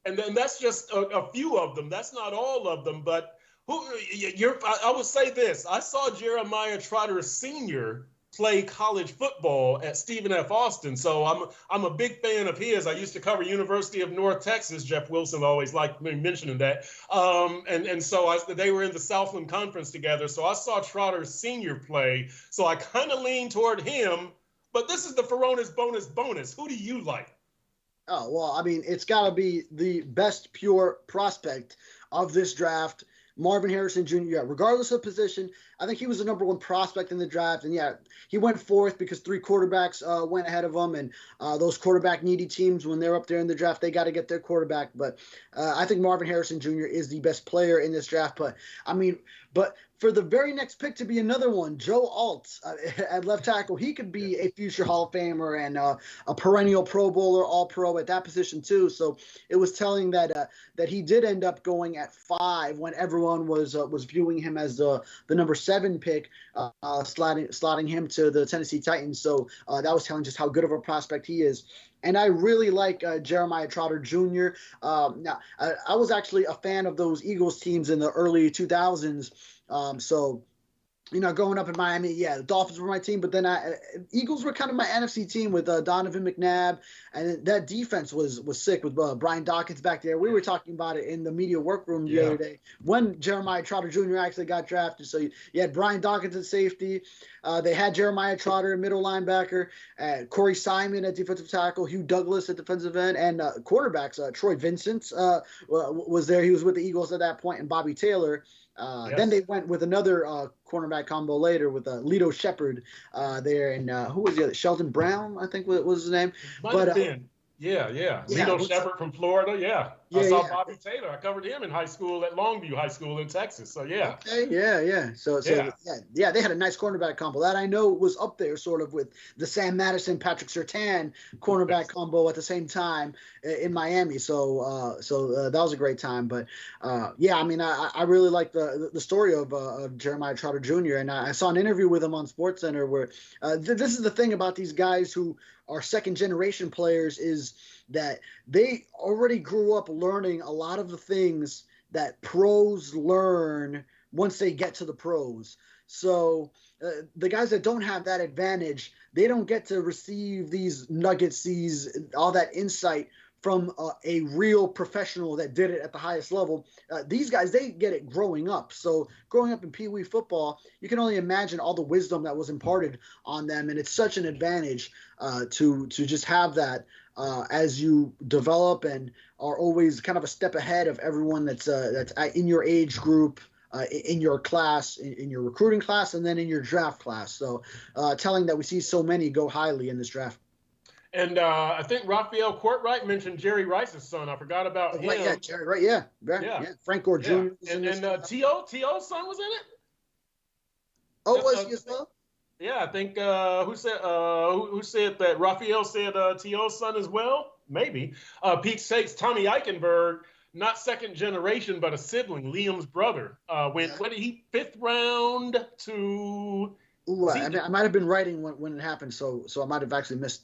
and then that's just a few of them. That's not all of them, but I would say this. I saw Jeremiah Trotter Sr. play college football at Stephen F. Austin, so I'm a big fan of his. I used to cover University of North Texas. Jeff Wilson always liked me mentioning that. And so they were in the Southland Conference together, so I saw Trotter Sr. play, so I kind of leaned toward him. But this is the Furones bonus. Who do you like? Oh, well, I mean, it's got to be the best pure prospect of this draft, Marvin Harrison Jr. Yeah, regardless of position, I think he was the number 1 prospect in the draft. And, yeah, he went 4th because 3 quarterbacks went ahead of him. And those quarterback-needy teams, when they're up there in the draft, they got to get their quarterback. But I think Marvin Harrison Jr. is the best player in this draft. But for the very next pick to be another one, Joe Alt at left tackle, he could be a future Hall of Famer and a perennial Pro Bowler, All-Pro at that position too. So it was telling that he did end up going at 5 when everyone was viewing him as the number 7 pick, slotting him to the Tennessee Titans. So that was telling just how good of a prospect he is. And I really like Jeremiah Trotter Jr. Now, I was actually a fan of those Eagles teams in the early 2000s. So, growing up in Miami, the Dolphins were my team, but then Eagles were kind of my NFC team with Donovan McNabb, and that defense was sick with Brian Dawkins back there. We were talking about it in the media workroom the other day when Jeremiah Trotter Jr. actually got drafted. So you had Brian Dawkins at safety. They had Jeremiah Trotter, middle linebacker, Corey Simon at defensive tackle, Hugh Douglas at defensive end, and quarterbacks. Troy Vincent was there. He was with the Eagles at that point, and Bobby Taylor. Then they went with another cornerback combo later with Lito Shepard there, and who was the other? Sheldon Brown, I think was his name. Lito Shepard from Florida. I saw Bobby Taylor. I covered him in high school at Longview High School in Texas. So Okay, So they had a nice cornerback combo. That I know was up there sort of with the Sam Madison, Patrick Surtain cornerback combo at the same time in Miami. So that was a great time. But I really like the story of Jeremiah Trotter Jr. And I saw an interview with him on SportsCenter where this is the thing about these guys who are second generation players is that they already grew up learning a lot of the things that pros learn once they get to the pros. So the guys that don't have that advantage, they don't get to receive these nuggets, all that insight from a real professional that did it at the highest level. These guys, they get it growing up. So growing up in Pee Wee football, you can only imagine all the wisdom that was imparted on them. And it's such an advantage to just have that as you develop and are always kind of a step ahead of everyone that's in your age group, in your class, in your recruiting class, and then in your draft class. So telling that we see so many go highly in this draft. And I think Raphael Courtwright mentioned Jerry Rice's son. I forgot about him. Right, yeah, Jerry Wright, yeah. Frank Gore Jr. And T.O.'s son was in it? Oh, was he as well? Yeah, I think who said that? Raphael said T.O.'s son as well? Maybe. Pete Sakes, Tommy Eichenberg, not second generation, but a sibling, Liam's brother. What did he, 5th round to... Ooh, I might have been writing when it happened, so I might have actually missed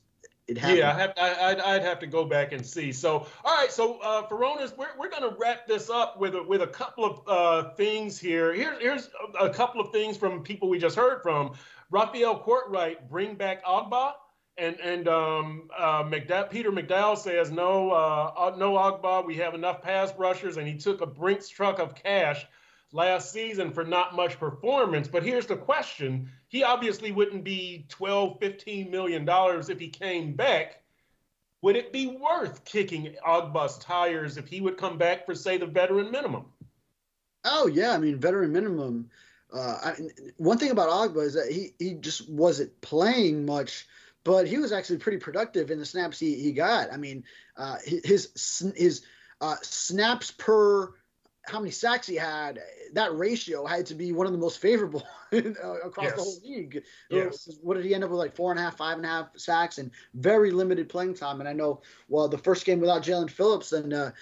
it happened. Yeah, I'd have to go back and see. So, all right, so Furones, we're going to wrap this up with a couple of things here. Here's a couple of things from people we just heard from. Raphael Courtwright, bring back Agba, and Peter McDow says no Agba. We have enough pass rushers, and he took a Brinks truck of cash last season for not much performance. But here's the question. He obviously wouldn't be $12, $15 million if he came back. Would it be worth kicking Agba's tires if he would come back for, say, the veteran minimum? Oh, yeah. I mean, veteran minimum. One thing about Agba is that he just wasn't playing much, but he was actually pretty productive in the snaps he got. I mean, his snaps per how many sacks he had, that ratio had to be one of the most favorable across the whole league. Yes. What did he end up with, like 4.5, 5.5 sacks and very limited playing time? And I know, well, the first game without Jalen Phillips, and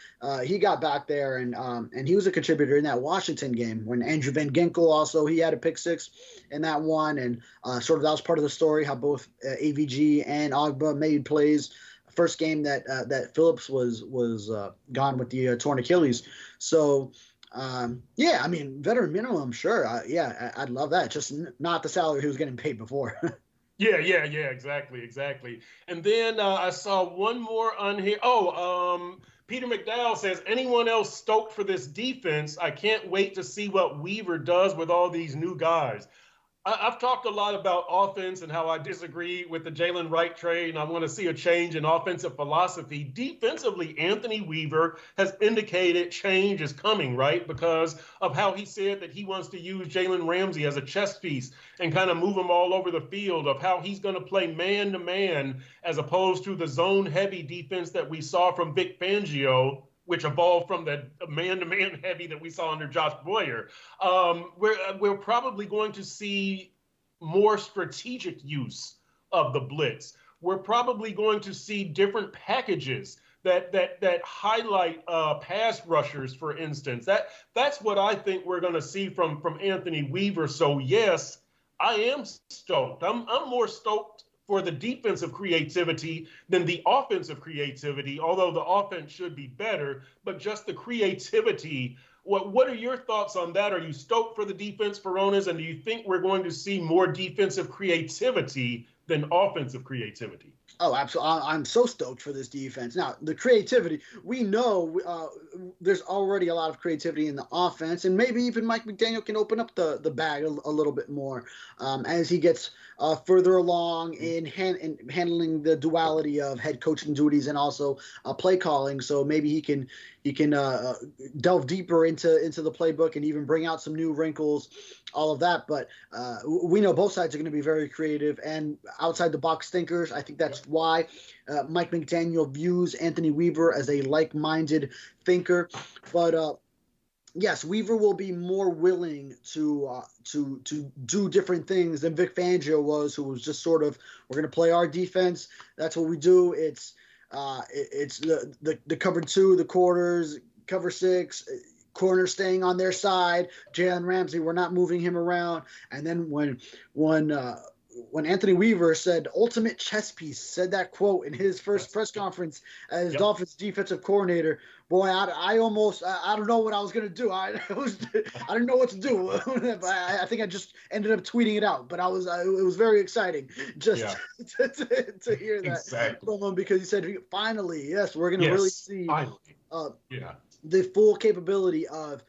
he got back there, and he was a contributor in that Washington game when Andrew Van Ginkel also, he had a pick 6 in that one. And sort of that was part of the story, how both AVG and Agba made plays. First game that Phillips was gone with the torn Achilles. So, yeah, I mean, veteran minimum, sure. I'd love that. Just not the salary he was getting paid before. Yeah, exactly. And then I saw one more on here. Peter McDowell says, anyone else stoked for this defense? I can't wait to see what Weaver does with all these new guys. I've talked a lot about offense and how I disagree with the Jaylen Wright trade, and I want to see a change in offensive philosophy. Defensively, Anthony Weaver has indicated change is coming, right? Because of how he said that he wants to use Jalen Ramsey as a chess piece and kind of move him all over the field, of how he's going to play man-to-man as opposed to the zone-heavy defense that we saw from Vic Fangio, which evolved from the man-to-man heavy that we saw under Josh Boyer. We're probably going to see more strategic use of the blitz. We're probably going to see different packages that highlight pass rushers, for instance. That's what I think we're going to see from Anthony Weaver. So yes, I am stoked. I'm more stoked for the defensive creativity than the offensive creativity, although the offense should be better, but just the creativity. What are your thoughts on that? Are you stoked for the defense, Furones, and do you think we're going to see more defensive creativity than offensive creativity? Oh, absolutely. I'm so stoked for this defense. Now, the creativity, we know there's already a lot of creativity in the offense, and maybe even Mike McDaniel can open up the bag a little bit more as he gets further along in handling the duality of head coaching duties and also play calling. So maybe he can delve deeper into the playbook and even bring out some new wrinkles, all of that. But we know both sides are going to be very creative and outside the box thinkers. I think that's why Mike McDaniel views Anthony Weaver as a like-minded thinker. But yes, Weaver will be more willing to do different things than Vic Fangio was, who was just sort of, we're going to play our defense. That's what we do. It's the cover 2, the quarters, cover 6, corner staying on their side. Jalen Ramsey, we're not moving him around. And then when when Anthony Weaver said ultimate chess piece, said that quote in his first press conference as Dolphins defensive coordinator, boy, I almost, I don't know what I was going to do. I didn't know what to do. I think I just ended up tweeting it out, but it was very exciting just to hear that from him, because he said, finally, yes, we're going to really see the full capability of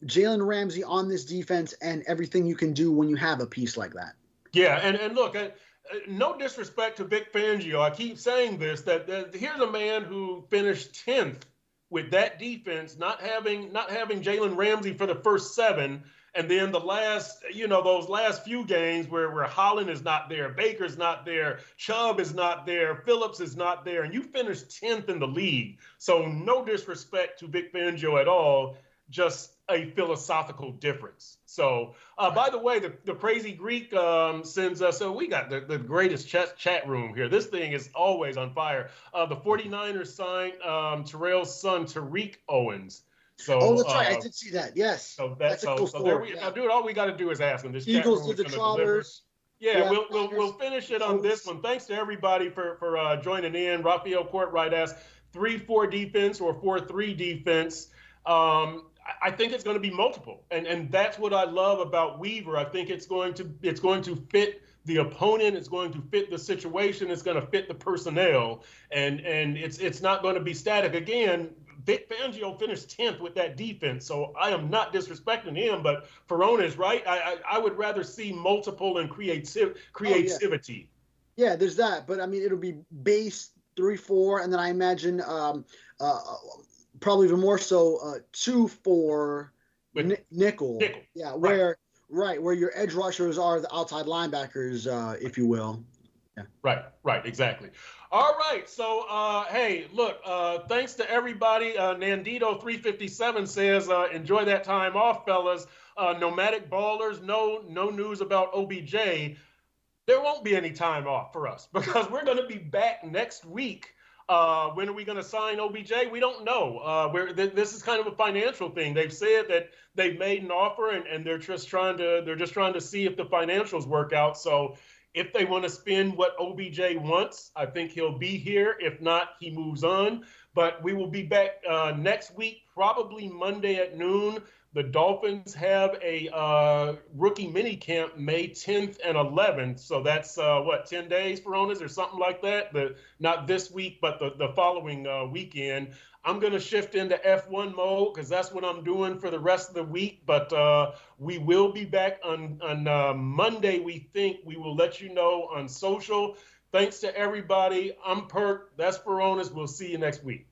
Jalen Ramsey on this defense and everything you can do when you have a piece like that. Yeah, and look, no disrespect to Vic Fangio. I keep saying this, that here's a man who finished 10th with that defense, not having Jalen Ramsey for the first 7, and then the last, those last few games where Holland is not there, Baker's not there, Chubb is not there, Phillips is not there, and you finished 10th in the league. So no disrespect to Vic Fangio at all, just a philosophical difference. So, by the way, the Crazy Greek sends us, so we got the greatest chat room here. This thing is always on fire. The 49ers signed Terrell's son, Tyreek Owens. So, that's right. I did see that. Yes. So that's a cool story. There we, now, dude, all we got to do is ask him. This Eagles to the Trotters. Yeah, we'll finish it on this one. Thanks to everybody for joining in. Raphael Courtwright asked 3-4 defense or 4-3 defense. I think it's going to be multiple, and that's what I love about Weaver. I think it's going to fit the opponent. It's going to fit the situation. It's going to fit the personnel, and it's not going to be static. Again, Vic Fangio finished 10th with that defense, so I am not disrespecting him, but Furones, right? I would rather see multiple and creativity. Yeah, there's that, but I mean, it'll be base 3-4, and then I imagine probably even more so 2-4 nickel. Yeah, where your edge rushers are the outside linebackers, if you will. Yeah. Right, exactly. All right, so hey, look, thanks to everybody. Nandito 357 says, enjoy that time off, fellas. Nomadic Ballers, no news about OBJ. There won't be any time off for us because we're going to be back next week. When are we going to sign OBJ? We don't know. This is kind of a financial thing. They've said that they've made an offer and they're just trying to see if the financials work out. So if they want to spend what OBJ wants, I think he'll be here. If not, he moves on. But we will be back next week, probably Monday at noon. The Dolphins have a rookie mini camp May 10th and 11th. So that's 10 days, Furones, or something like that. Not this week, but the following weekend. I'm going to shift into F1 mode because that's what I'm doing for the rest of the week. But we will be back on Monday, we think. We will let you know on social. Thanks to everybody. I'm Perk. That's Furones. We'll see you next week.